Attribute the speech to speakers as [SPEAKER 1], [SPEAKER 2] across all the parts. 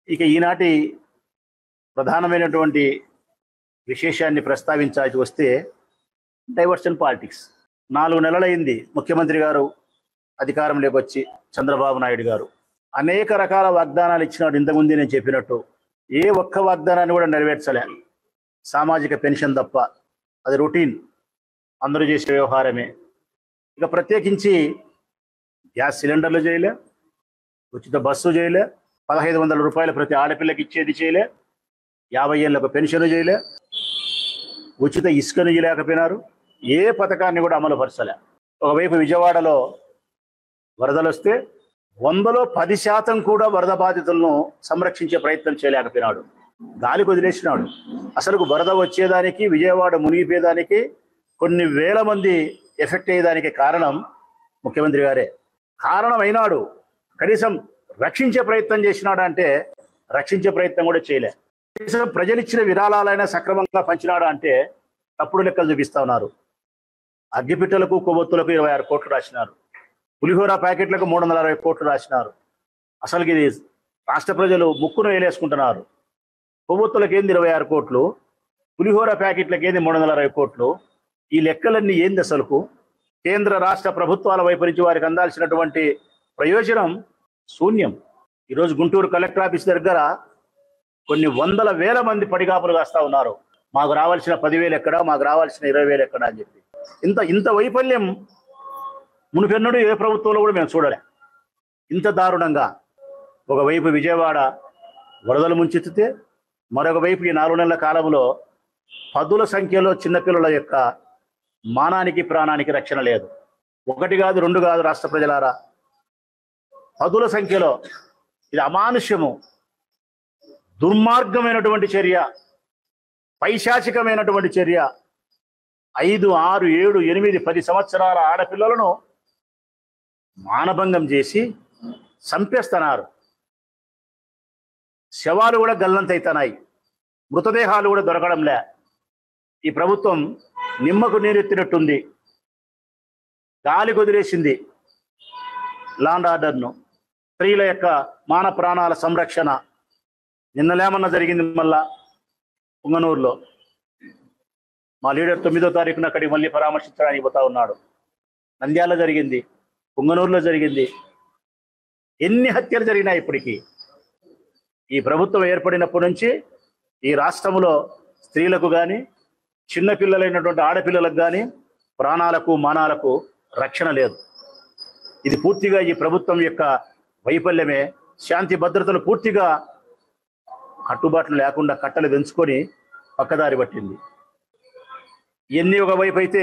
[SPEAKER 1] ఇక ఈనాటి ప్రధానమైనటువంటి విశేషాన్ని ప్రస్తావించాల్సి వస్తే డైవర్షన్ పాలిటిక్స్. 4 నెలలైంది ముఖ్యమంత్రి గారు అధికారంలోకి వచ్చి, చంద్రబాబు నాయుడు గారు అనేక రకాల వాగ్దానాలు ఇచ్చినాడు. ఇంతకుముందు నేను చెప్పినట్టు ఏ ఒక్క వాగ్దానాన్ని కూడా నెరవేర్చలే. సామాజిక పెన్షన్ తప్ప, అది రొటీన్, అందరూ చేసే వ్యవహారమే. ఇక ప్రత్యేకించి గ్యాస్ సిలిండర్లు చేయలే, ఉచిత బస్సు చేయలే, 1500 రూపాయలు ప్రతి ఆడపిల్లకి ఇచ్చేది చేయలే, 50 ఏళ్ళకు పెన్షన్ చేయలే, ఉచిత ఇసుకను చేయలేకపోయినారు. ఏ పథకాన్ని కూడా అమలు పరచలే. ఒకవైపు విజయవాడలో వరదలు వస్తే 100లో 10% కూడా వరద బాధితులను సంరక్షించే ప్రయత్నం చేయలేకపోయినాడు. గాలికి వదిలేసినాడు. అసలు వరద వచ్చేదానికి, విజయవాడ మునిగిపోయేదానికి, కొన్ని వేల మంది ఎఫెక్ట్ అయ్యేదానికి కారణం ముఖ్యమంత్రి గారే. కారణమైనాడు. కనీసం రక్షించే ప్రయత్నం చేసినాడు అంటే రక్షించే ప్రయత్నం కూడా చేయలే. కనీసం ప్రజలు ఇచ్చిన విరాళాలైనా సక్రమంగా పంచినాడు అంటే తప్పుడు లెక్కలు చూపిస్తా ఉన్నారు. అగ్గిపిట్టలకు, కొవ్వొత్తులకు 26 కోట్లు రాసినారు. పులిహోర ప్యాకెట్లకు 360 కోట్లు రాసినారు. అసలు ఇది రాష్ట్ర ప్రజలు ముక్కును వేలేసుకుంటున్నారు. కొవ్వొత్తులకు ఏంది 26 కోట్లు, పులిహోర ప్యాకెట్లకు ఏంది 360 కోట్లు? ఈ లెక్కలన్నీ ఏంది అసలుకు? కేంద్ర రాష్ట్ర ప్రభుత్వాల వైపు నుంచి వారికి అందాల్సినటువంటి ప్రయోజనం శూన్యం. ఈరోజు గుంటూరు కలెక్టర్ ఆఫీస్ దగ్గర కొన్ని వందల వేల మంది పడిగాపులు కాస్తా ఉన్నారు. మాకు రావాల్సిన 10,000 ఎక్కడ, మాకు రావాల్సిన 20,000 ఎక్కడ అని చెప్పి. ఇంత వైఫల్యం మునుపెన్నడూ ఏ ప్రభుత్వంలో కూడా మేము చూడలే. ఇంత దారుణంగా ఒకవైపు విజయవాడ వరదలు ముంచెత్తితే, మరొక వైపు ఈ 4 నెలల కాలంలో పదుల సంఖ్యలో చిన్నపిల్లల యొక్క మానానికి, ప్రాణానికి రక్షణ లేదు. 1 కాదు, 2 కాదు రాష్ట్ర ప్రజలారా, పదుల సంఖ్యలో. ఇది అమానుష్యము, దుర్మార్గమైనటువంటి చర్య, పైశాచికమైనటువంటి చర్య. 5, 6, 7, 8, 10 సంవత్సరాల ఆడపిల్లలను మానభంగం చేసి చంపేస్తున్నారు. శవాలు కూడా గల్లంతైతున్నాయి, మృతదేహాలు కూడా దొరకడంలే. ఈ ప్రభుత్వం నిమ్మకు నీరెత్తినట్టుంది, గాలి కుదిరేసింది లా అండ్ ఆర్డర్ను. స్త్రీల యొక్క మాన ప్రాణాల సంరక్షణ నిన్నలేమన్నా జరిగింది. మళ్ళా పుంగనూరులో మా లీడర్ 9వ తారీఖున అక్కడికి మళ్ళీ పరామర్శించడానికి పోతా ఉన్నాడు. నంద్యాల జరిగింది, పుంగనూరులో జరిగింది. ఎన్ని హత్యలు జరిగినాయి ఇప్పటికీ? ఈ ప్రభుత్వం ఏర్పడినప్పటి నుంచి ఈ రాష్ట్రంలో స్త్రీలకు కానీ, చిన్నపిల్లలైనటువంటి ఆడపిల్లలకు కానీ ప్రాణాలకు, మానాలకు రక్షణ లేదు. ఇది పూర్తిగా ఈ ప్రభుత్వం యొక్క వైఫల్యమే. శాంతి భద్రతలు పూర్తిగా కట్టుబాట్లు లేకుండా కట్టలు పెంచుకొని పక్కదారి పట్టింది. ఎన్ని ఒకవైపు అయితే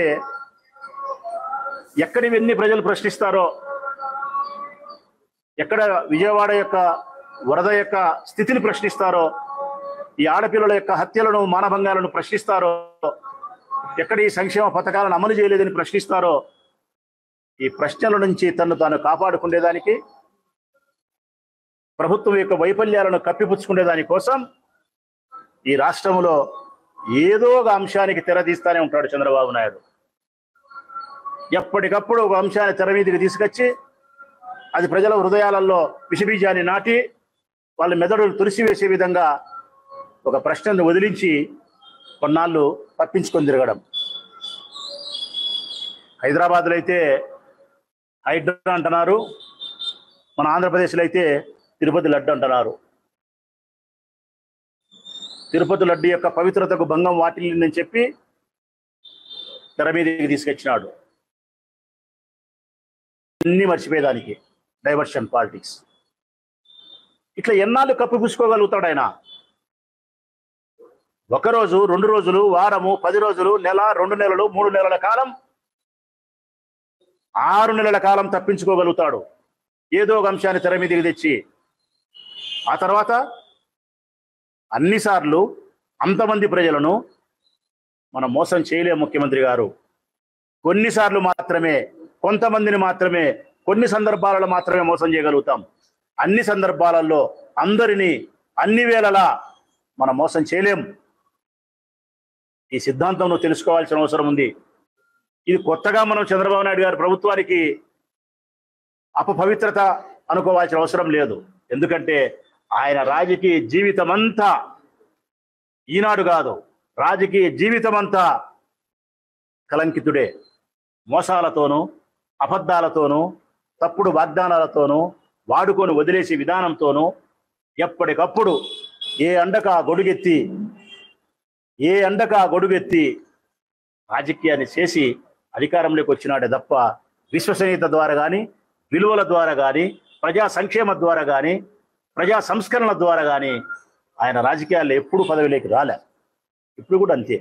[SPEAKER 1] ఎక్కడివన్నీ ప్రజలు ప్రశ్నిస్తారో, ఎక్కడ విజయవాడ యొక్క వరద యొక్క స్థితిని ప్రశ్నిస్తారో, ఈ ఆడపిల్లల యొక్క హత్యలను, మానభంగాలను ప్రశ్నిస్తారో, ఎక్కడ ఈ సంక్షేమ పథకాలను అమలు చేయలేదని ప్రశ్నిస్తారో, ఈ ప్రశ్నల నుంచి తను తాను కాపాడుకునేదానికి, ప్రభుత్వం యొక్క వైఫల్యాలను కప్పిపుచ్చుకునేదాని కోసం ఈ రాష్ట్రంలో ఏదో ఒక అంశానికి తెరదీస్తానే ఉంటాడు చంద్రబాబు నాయుడు. ఎప్పటికప్పుడు ఒక అంశాన్ని తెర మీదకి తీసుకొచ్చి అది ప్రజల హృదయాలలో విషబీజాన్ని నాటి వాళ్ళ మెదడులు తుడిసివేసే విధంగా ఒక ప్రశ్నను వదిలించి కొన్నాళ్ళు తప్పించుకొని తిరగడం. హైదరాబాద్లో అయితే హైడ్రా అంటున్నారు, మన ఆంధ్రప్రదేశ్లో అయితే తిరుపతి లడ్డు అంటున్నారు. తిరుపతి లడ్డు యొక్క పవిత్రతకు భంగం వాటిల్లిందని చెప్పి తెర మీదకి తీసుకొచ్చినాడు. అన్ని మర్చిపోయేదానికి డైవర్షన్ పాలిటిక్స్. ఇట్లా ఎన్నాళ్ళు కప్పిపుచ్చుకోగలుగుతాడు ఆయన? 1 రోజు, 2 రోజులు, వారము, 10 రోజులు, నెల, 2 నెలలు, 3 నెలల కాలం, 6 నెలల కాలం తప్పించుకోగలుగుతాడు ఏదో ఒక అంశాన్ని తెర మీదకి తెచ్చి. ఆ తర్వాత అన్నిసార్లు అంతమంది ప్రజలను మనం మోసం చేయలేము ముఖ్యమంత్రి గారు. కొన్నిసార్లు మాత్రమే, కొంతమందిని మాత్రమే, కొన్ని సందర్భాలలో మాత్రమే మోసం చేయగలుగుతాం. అన్ని సందర్భాలలో అందరినీ అన్ని వేళలా మనం మోసం చేయలేం. ఈ సిద్ధాంతం నువ్వు తెలుసుకోవాల్సిన అవసరం ఉంది. ఇది కొత్తగా మనం చంద్రబాబు నాయుడు గారి ప్రభుత్వానికి అపవిత్రత అనుకోవాల్సిన అవసరం లేదు. ఎందుకంటే ఆయన రాజకీయ జీవితం అంతా, ఈనాడు కాదు, రాజకీయ జీవితం అంతా కలంకితుడే. మోసాలతోనూ, అబద్ధాలతోనూ, తప్పుడు వాగ్దానాలతోనూ, వాడుకొని వదిలేసే విధానంతోనూ ఎప్పటికప్పుడు ఏ అండకా గొడుగెత్తి రాజకీయాన్ని చేసి అధికారంలోకి వచ్చినాడే తప్ప విశ్వసనీయత ద్వారా కానీ, విలువల ద్వారా కానీ, ప్రజా సంక్షేమ ద్వారా కానీ, ప్రజా సంస్కరణల ద్వారా కానీ ఆయన రాజకీయాల్లో ఎప్పుడు పదవిలోకి రాలే. ఇప్పుడు కూడా అంతే.